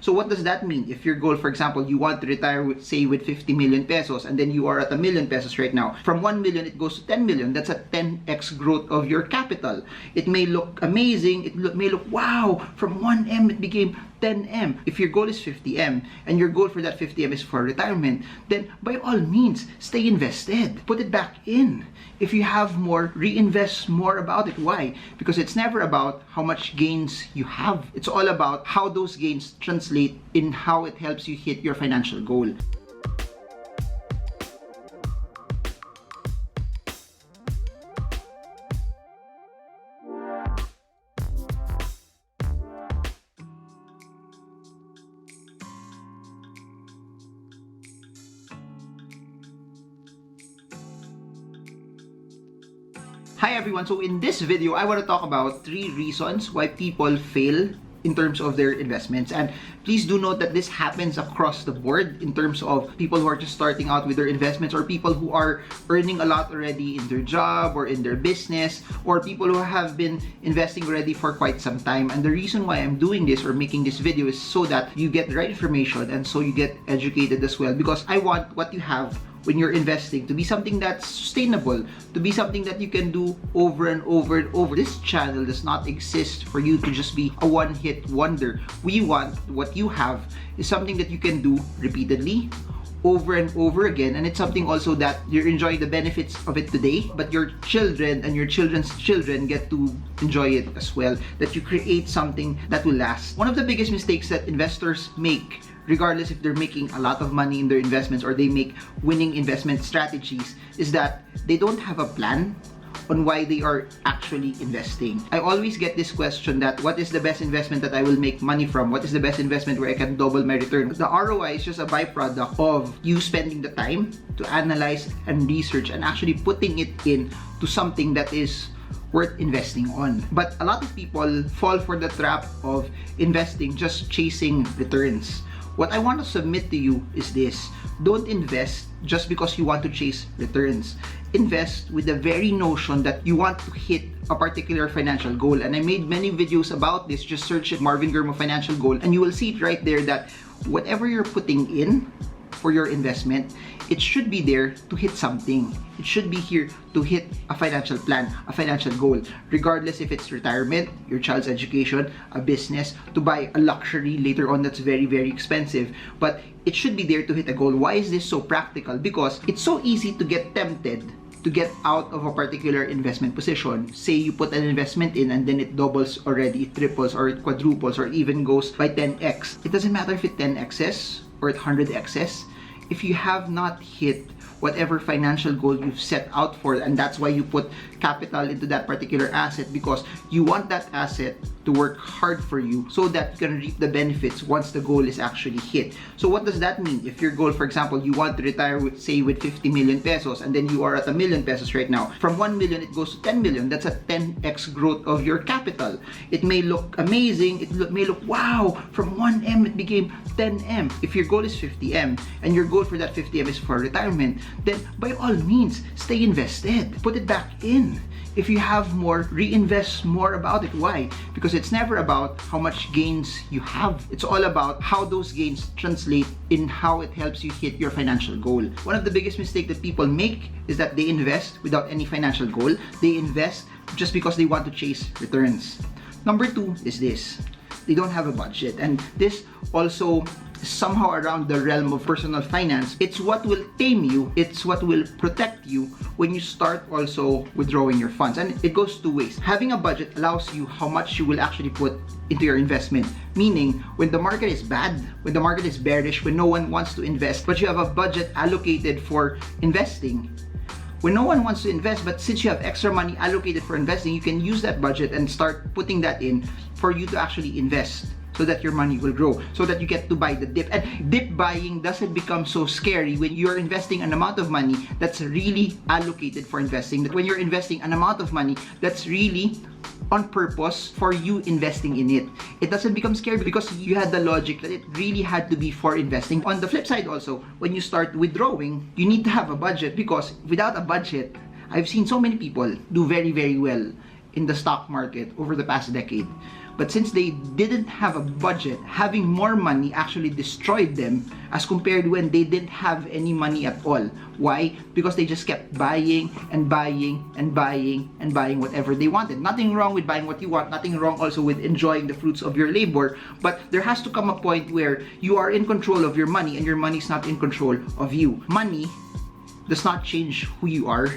So what does that mean? If your goal, for example, you want to retire with, say, with 50 million pesos, and then you are at 1 million pesos right now. From 1 million, it goes to 10 million. That's a 10x growth of your capital. It may look amazing. It may look, wow, from 1M, it became 10M. If your goal is 50M, and your goal for that 50M is for retirement, then by all means, stay invested. Put it back in. If you have more, reinvest more about it. Why? Because it's never about how much gains you have. It's all about how those gains translate in how it helps you hit your financial goal. Hi everyone, so in this video, I want to talk about 3 reasons why people fail in terms of their investments. And please do note that this happens across the board in terms of people who are just starting out with their investments, or people who are earning a lot already in their job or in their business, or people who have been investing already for quite some time. And the reason why I'm doing this or making this video is so that you get the right information and so you get educated as well, because I want what you have when you're investing to be something that's sustainable, to be something that you can do over and over and over. This channel does not exist for you to just be a one-hit wonder. We want what you have is something that you can do repeatedly, over and over again, and it's something also that you're enjoying the benefits of it today, but your children and your children's children get to enjoy it as well, that you create something that will last. One of the biggest mistakes that investors make, regardless if they're making a lot of money in their investments or they make winning investment strategies, is that they don't have a plan on why they are actually investing. I always get this question that what is the best investment that I will make money from? What is the best investment where I can double my return? The ROI is just a byproduct of you spending the time to analyze and research and actually putting it in to something that is worth investing on. But a lot of people fall for the trap of investing just chasing returns. What I want to submit to you is this: don't invest just because you want to chase returns. Invest with the very notion that you want to hit a particular financial goal. And I made many videos about this. Just search it, marvingermo financial goal, and you will see it right there that whatever you're putting in for your investment, it should be there to hit something. It should be here to hit a financial plan, a financial goal, regardless if it's retirement, your child's education, a business, to buy a luxury later on that's very, very expensive. But it should be there to hit a goal. Why is this so practical? Because it's so easy to get tempted to get out of a particular investment position. Say you put an investment in and then it doubles already, it triples or it quadruples or it even goes by 10x. It doesn't matter if it 10x's or it 100x's. If you have not hit whatever financial goal you've set out for, and that's why you put capital into that particular asset, because you want that asset to work hard for you so that you can reap the benefits once the goal is actually hit. So what does that mean? If your goal, for example, you want to retire with, say, with 50 million pesos, and then you are at 1 million pesos right now. From 1 million, it goes to 10 million. That's a 10x growth of your capital. It may look amazing. It may look, wow, from 1M, it became 10M. If your goal is 50M, and your goal for that 50M is for retirement, then by all means, stay invested. Put it back in. If you have more, reinvest more about it. Why? Because it's never about how much gains you have. It's all about how those gains translate in how it helps you hit your financial goal. One of the biggest mistakes that people make is that they invest without any financial goal. They invest just because they want to chase returns. Number 2 is this: they don't have a budget. And this also somehow around the realm of personal finance. It's what will tame you. It's what will protect you when you start also withdrawing your funds. And it goes 2 ways. Having a budget allows you how much you will actually put into your investment. Meaning, when the market is bad, when the market is bearish, when no one wants to invest, but you have a budget allocated for investing. When no one wants to invest, but since you have extra money allocated for investing, you can use that budget and start putting that in for you to actually invest, so that your money will grow, so that you get to buy the dip. And dip buying doesn't become so scary when you're investing an amount of money that's really allocated for investing. That when you're investing an amount of money that's really on purpose for you investing in it, it doesn't become scary because you had the logic that it really had to be for investing. On the flip side also, when you start withdrawing, you need to have a budget, because without a budget, I've seen so many people do very, very well in the stock market over the past decade. But since they didn't have a budget, having more money actually destroyed them as compared when they didn't have any money at all. Why? Because they just kept buying and buying and buying and buying whatever they wanted. Nothing wrong with buying what you want, nothing wrong also with enjoying the fruits of your labor, but there has to come a point where you are in control of your money and your money is not in control of you. Money does not change who you are.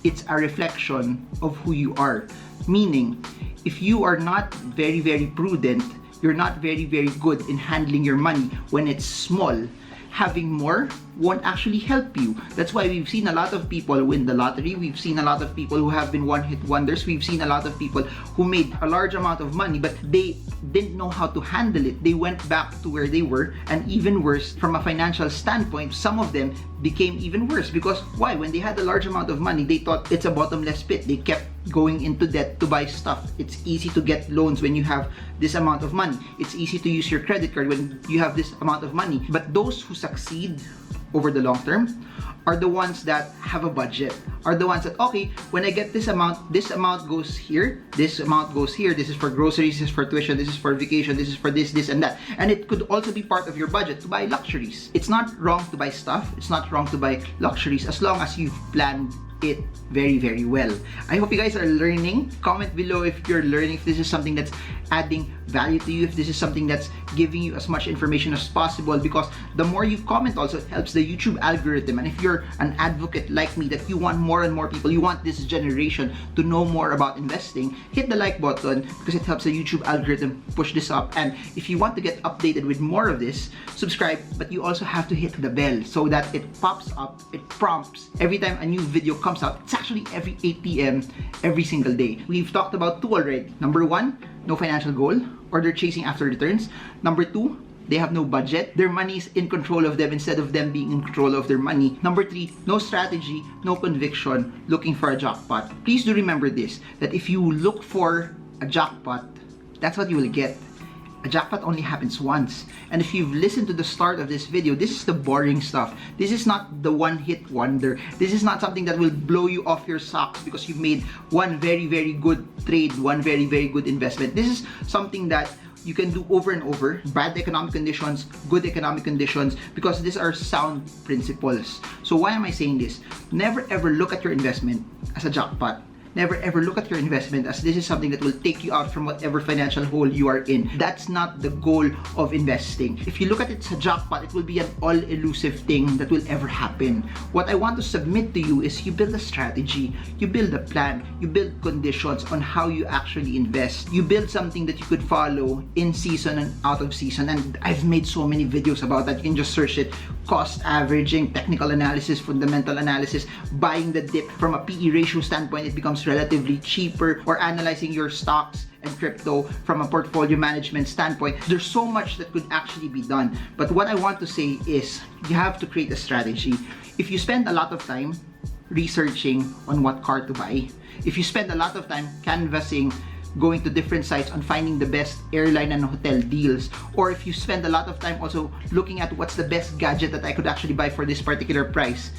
It's a reflection of who you are. Meaning, if you are not very, very prudent, you're not very, very good in handling your money when it's small, having more won't actually help you. That's why we've seen a lot of people win the lottery. We've seen a lot of people who have been one-hit wonders. We've seen a lot of people who made a large amount of money, but they didn't know how to handle it. They went back to where they were, and even worse, from a financial standpoint, some of them became even worse. Because why? When they had a large amount of money, they thought it's a bottomless pit. They kept going into debt to buy stuff. It's easy to get loans when you have this amount of money. It's easy to use your credit card when you have this amount of money. But those who succeed over the long term are the ones that have a budget, are the ones that, okay, when I get this amount goes here, this amount goes here, this is for groceries, this is for tuition, this is for vacation, this is for this and that. And it could also be part of your budget to buy luxuries. It's not wrong to buy stuff, it's not wrong to buy luxuries as long as you've planned it very, very well. I hope you guys are learning. Comment below if you're learning, if this is something that's adding value to you, if this is something that's giving you as much information as possible, because the more you comment also, it helps the YouTube algorithm. And if you're an advocate like me that you want more and more people, you want this generation to know more about investing, hit the like button because it helps the YouTube algorithm push this up. And if you want to get updated with more of this, subscribe, but you also have to hit the bell so that it pops up, it prompts every time a new video comes out. It's actually every 8 p.m. every single day. We've talked about 2 already. Number 1, no financial goal, or they're chasing after returns. Number 2, they have no budget. Their money is in control of them instead of them being in control of their money. Number 3, no strategy, no conviction, looking for a jackpot. Please do remember this, that if you look for a jackpot, that's what you will get. A jackpot only happens once. And if you've listened to the start of this video, this is the boring stuff. This is not the one-hit wonder. This is not something that will blow you off your socks because you've made one very, very good trade, one very, very good investment. This is something that you can do over and over. Bad economic conditions, good economic conditions, because these are sound principles. So why am I saying this? Never ever look at your investment as a jackpot. Never ever look at your investment as this is something that will take you out from whatever financial hole you are in. That's not the goal of investing. If you look at it as a jackpot, it will be an all-elusive thing that will ever happen. What I want to submit to you is you build a strategy, you build a plan, you build conditions on how you actually invest. You build something that you could follow in season and out of season. And I've made so many videos about that. You can just search it. Cost averaging, technical analysis, fundamental analysis, buying the dip from a PE ratio standpoint, it becomes relatively cheaper, or analyzing your stocks and crypto from a portfolio management standpoint. There's so much that could actually be done. But what I want to say is you have to create a strategy. If you spend a lot of time researching on what car to buy, if you spend a lot of time canvassing, going to different sites on finding the best airline and hotel deals, or if you spend a lot of time also looking at what's the best gadget that I could actually buy for this particular price,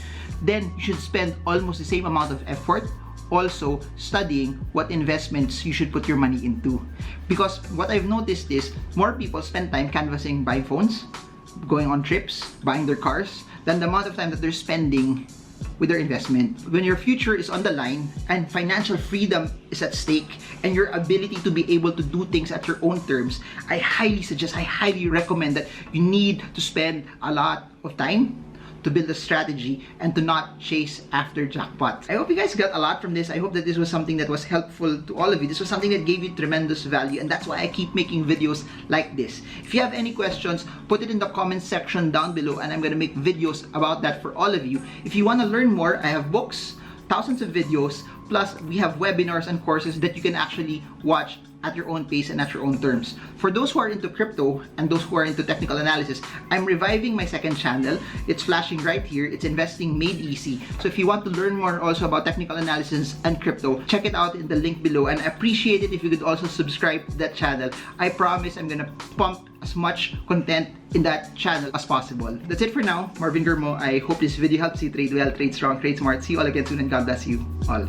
then you should spend almost the same amount of effort also studying what investments you should put your money into. Because what I've noticed is more people spend time canvassing buying phones, going on trips, buying their cars, than the amount of time that they're spending with their investment. When your future is on the line and financial freedom is at stake and your ability to be able to do things at your own terms, I highly suggest, I highly recommend that you need to spend a lot of time to build a strategy and to not chase after jackpots. I hope you guys got a lot from this. I hope that this was something that was helpful to all of you. This was something that gave you tremendous value, and that's why I keep making videos like this. If you have any questions, put it in the comment section down below and I'm gonna make videos about that for all of you. If you wanna learn more, I have books, thousands of videos, plus we have webinars and courses that you can actually watch at your own pace and at your own terms. For those who are into crypto and those who are into technical analysis, I'm reviving my second channel. It's flashing right here. It's Investing Made Easy. So if you want to learn more also about technical analysis and crypto, check it out in the link below, and I appreciate it if you could also subscribe to that channel. I promise I'm gonna pump as much content in that channel as possible. That's it for now. Marvingermo. I hope this video helps you trade well, trade strong, trade smart. See you all again soon, and God bless you all.